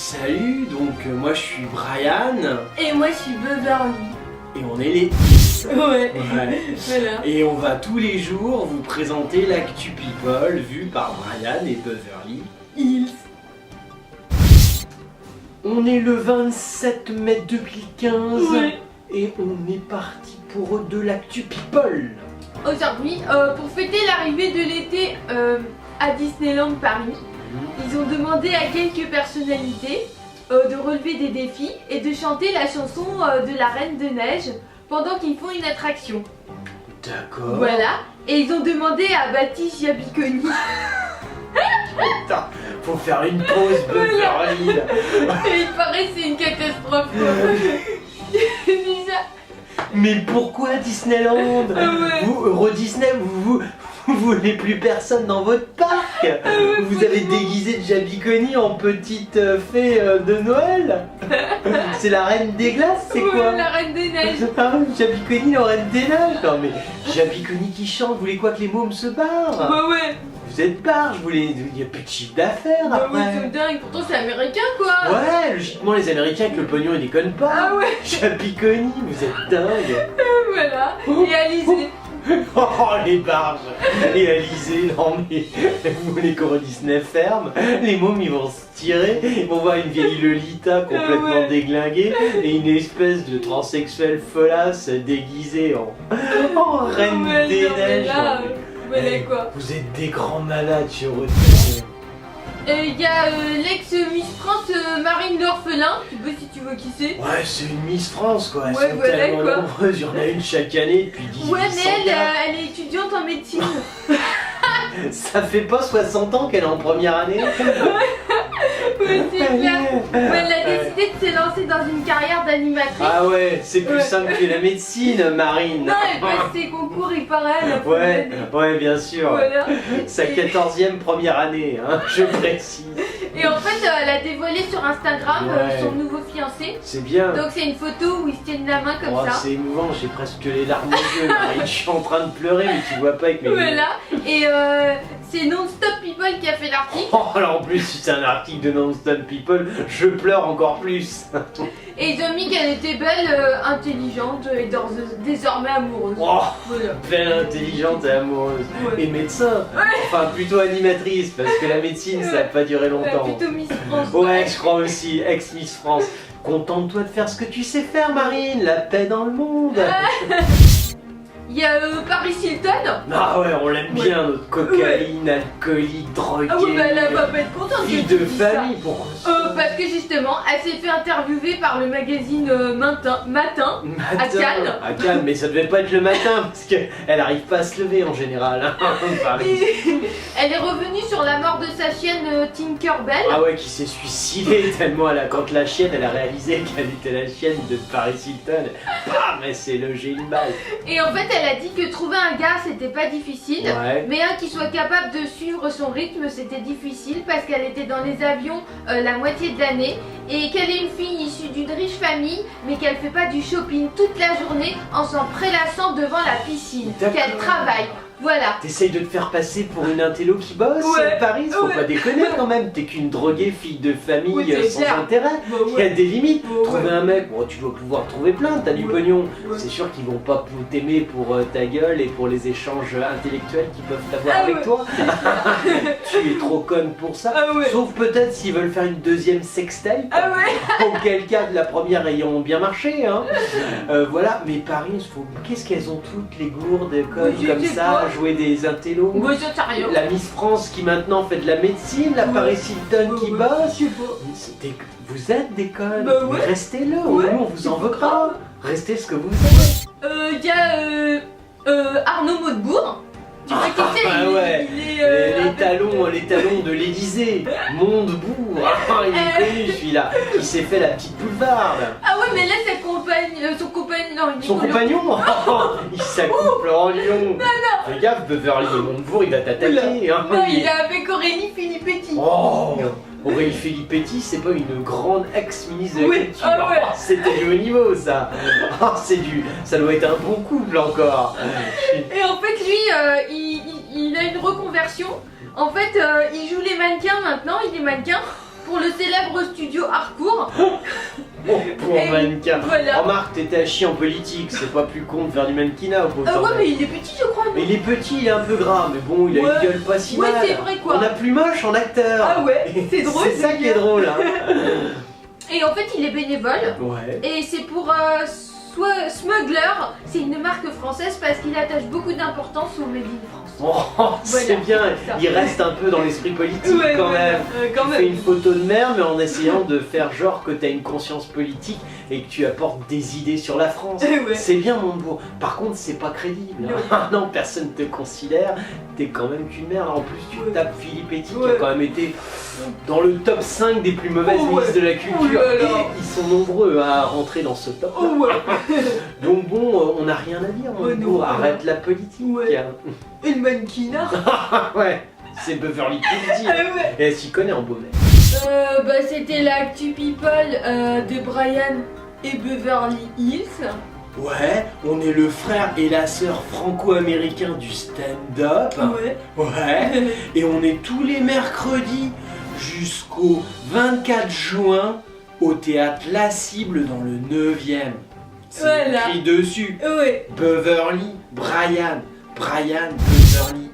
Salut, donc moi je suis Brian. Et moi je suis Beverly. Et on est les Ouais. Voilà. Et on va tous les jours vous présenter l'actu people vue par Brian et Beverly Hills. On est le 27 mai 2015 Ouais. et on est parti pour de l'actu people. Aujourd'hui, pour fêter l'arrivée de l'été à Disneyland Paris, ils ont demandé à quelques personnalités de relever des défis et de chanter la chanson de la Reine de Neige pendant qu'ils font une attraction. D'accord. Voilà. Et ils ont demandé à Baptiste Jabiconi. Putain, faut faire une pause, Beverly. Et il paraît que c'est une catastrophe. Déjà. Mais pourquoi Disneyland? Ouais. Vous, Euro Disney, vous voulez plus personne dans votre parc. Vous avez déguisé de Jabiconi en petite fée de Noël. C'est la reine des glaces, c'est Ouais, quoi? la Reine des Neiges. Ah, Jabiconi, la reine des neiges. Non mais Jabiconi qui chante, vous voulez quoi que les mômes se barrent? Bah ouais. Vous êtes barges, il y a plus de chiffre d'affaires Bah oui, après. c'est dingue. Pourtant c'est américain quoi. Ouais, logiquement les Américains avec le pognon ils déconnent pas. Ah ouais. Jabiconi, vous êtes dingue. Voilà. Et Alizé. Oh les barges. Et Alizé, non mais vous voulez qu'Euro Disney ferme? Les mômes ils vont se tirer, ils vont voir une vieille Lolita complètement Ouais. déglinguée et une espèce de transsexuel folasse déguisée en reine Ouais, des non, mais neiges. là, voilà Eh, quoi. vous êtes des grands malades chez Euro Disney. Et il y a l'ex-Miss France Marine l'Orphelin. Tu sais si tu vois qui c'est. Ouais, c'est une Miss France quoi, elles Ouais, sont voilà, tellement quoi. nombreuses, il y en a une chaque année depuis 1804. Ouais, mais elle est étudiante en médecine. Ça fait pas 60 ans qu'elle est en première année. Ouais, c'est clair. Ouais, elle a décidé de se lancer dans une carrière d'animatrice. Ah ouais, c'est plus Ouais. simple que la médecine, Marine. Non, elle passe ses concours, il paraît. elle a fait Ouais, une- ouais, bien sûr. Voilà. Sa Et- 14e première année, hein, je précise. Et en fait, elle a dévoilé sur Instagram Ouais. son nouveau fiancé. C'est bien. Donc c'est une photo où ils se tiennent la main comme Oh, ça. c'est émouvant, j'ai presque les larmes aux yeux, Marine. Je suis en train de pleurer, mais tu vois pas avec mes Voilà. Et c'est Non-Stop People qui a fait l'article. Oh, alors en plus, si c'est un article de Non-Stop People, je pleure encore plus. Et ils ont mis qu'elle était belle, intelligente et désormais amoureuse. Oh, Voilà. belle, intelligente et amoureuse. Ouais. Et médecin. Enfin, plutôt animatrice, parce que la médecine, ça n'a pas duré Ouais, longtemps. plutôt Miss France. Ouais, je crois aussi, ex-Miss France. Contente-toi de faire ce que tu sais faire, Marine, la paix dans le monde. Il y a Paris Hilton. Ah ouais, on l'aime bien, notre cocaïne, alcoolique, droguée. Ah ouais, bah elle va pas être contente. Fille que de tu dises ça. famille, pourquoi Parce que justement, elle s'est fait interviewer par le magazine Matin. Matin. À Cannes. À Cannes, mais ça devait pas être le matin, parce qu'elle arrive pas à se lever en général. Hein, Paris. Et elle est revenue sur la mort de sa chienne Tinkerbell. Ah ouais, qui s'est suicidée tellement quand la chienne, elle a réalisé qu'elle était la chienne de Paris Hilton. Bam, elle s'est logée une balle. Et en fait, elle a dit que trouver un gars c'était pas difficile. Ouais. Mais un qui soit capable de suivre son rythme, c'était difficile parce qu'elle était dans les avions la moitié de l'année et qu'elle est une fille issue d'une riche famille, mais qu'elle fait pas du shopping toute la journée en s'en prélassant devant la piscine. D'accord. Qu'elle travaille. Voilà. T'essayes de te faire passer pour une intello qui bosse Ouais, à Paris, faut ouais. pas déconner quand même, t'es qu'une droguée, fille de famille Oui, c'est sans clair. intérêt. Bah Il y a des limites. Ouais. Trouver un mec, bon, tu dois pouvoir trouver plein, t'as du Ouais. pognon. Ouais. C'est sûr qu'ils vont pas t'aimer pour ta gueule et pour les échanges intellectuels qu'ils peuvent avoir Ah avec ouais. toi. Tu es trop conne pour ça. Ah ouais. Sauf peut-être s'ils veulent faire une deuxième sextape. Ah ouais. Auquel cas de la première ayant bien marché, hein. Voilà, mais Paris, qu'est-ce qu'elles ont toutes les gourdes connes Oui, je comme sais ça, pas. à jouer des intellos. Moi j'en sais rien. La Miss France qui maintenant fait de la médecine, la Ouais. Paris Hilton qui Ouais, bosse. je sais pas. Vous êtes des connes, Bah ouais. mais restez-le, Ouais. nous on vous en veut C'est pas. Restez ce que vous êtes. Il y a Arnaud Montebourg. Tu vois qui c'est? Ah ouais. Il est, Les talons de l'Elysée, Montebourg, ah, il est connu celui-là, qui s'est fait la petite boulevarde. Ah ouais, mais là sa compagne, son compagnon, non, il est Son colo. compagnon, il s'accouple en lion. Fais gaffe, Beverly de Montebourg, il va t'attaquer. Hein. Non, il est avec Aurélie Filippetti. Oh, Aurélie Filippetti, c'est pas une grande ex-ministre de la Oui, Culture. ah ouais. Oh, c'était du haut niveau ça. Oh, ça doit être un bon couple encore. Et en fait, lui, il a une reconversion. En fait, il joue les mannequins maintenant, il est mannequin pour le célèbre studio Harcourt. Oh, pour Et mannequin. voilà. Remarque, t'étais à chier en politique, c'est pas plus con de faire du mannequinat au pauvre Ouais, bordel. mais il est petit, je crois. Mais il est petit, il est un peu gras, mais bon, il a Ouais. une gueule pas si Ouais, mal. c'est vrai, quoi. On a plus moche en acteur. Ah ouais, c'est drôle. C'est ça qui est drôle, hein. Et en fait, il est bénévole. Ouais. Et c'est pour Smuggler, c'est une marque française parce qu'il attache beaucoup d'importance au Made in France. Oh, c'est Voilà, bien, ça. il reste un peu dans l'esprit politique quand même. quand Tu fais une photo de mère, mais en essayant de faire genre que t'as une conscience politique et que tu apportes des idées sur la France. Ouais. C'est bien, mon beau. Par contre, c'est pas crédible. Hein. Non, personne te considère. T'es quand même qu'une mère. En plus, tu Ouais. tapes Philippe Etty qui Ouais. a quand même été dans le top 5 des plus mauvaises Oh, ouais. ministres de la culture. Oh là là. Et ils sont nombreux à rentrer dans ce top. Oh ouais. Donc bon, on n'a rien à dire, mon Oh, beau. non. Arrête la politique. Ouais. Et le mannequinat. Ouais, c'est Beverly qui le dit. Ah ouais. Et elle s'y connaît en bonnet. Bah, c'était l'actu people de Brian et Beverly Hills. Ouais, on est le frère et la sœur franco-américain du stand-up. Ouais. Ouais. Et on est tous les mercredis jusqu'au 24 juin au théâtre La Cible dans le 9e. C'est Voilà. écrit dessus. Ouais. Beverly, Brian, Beverly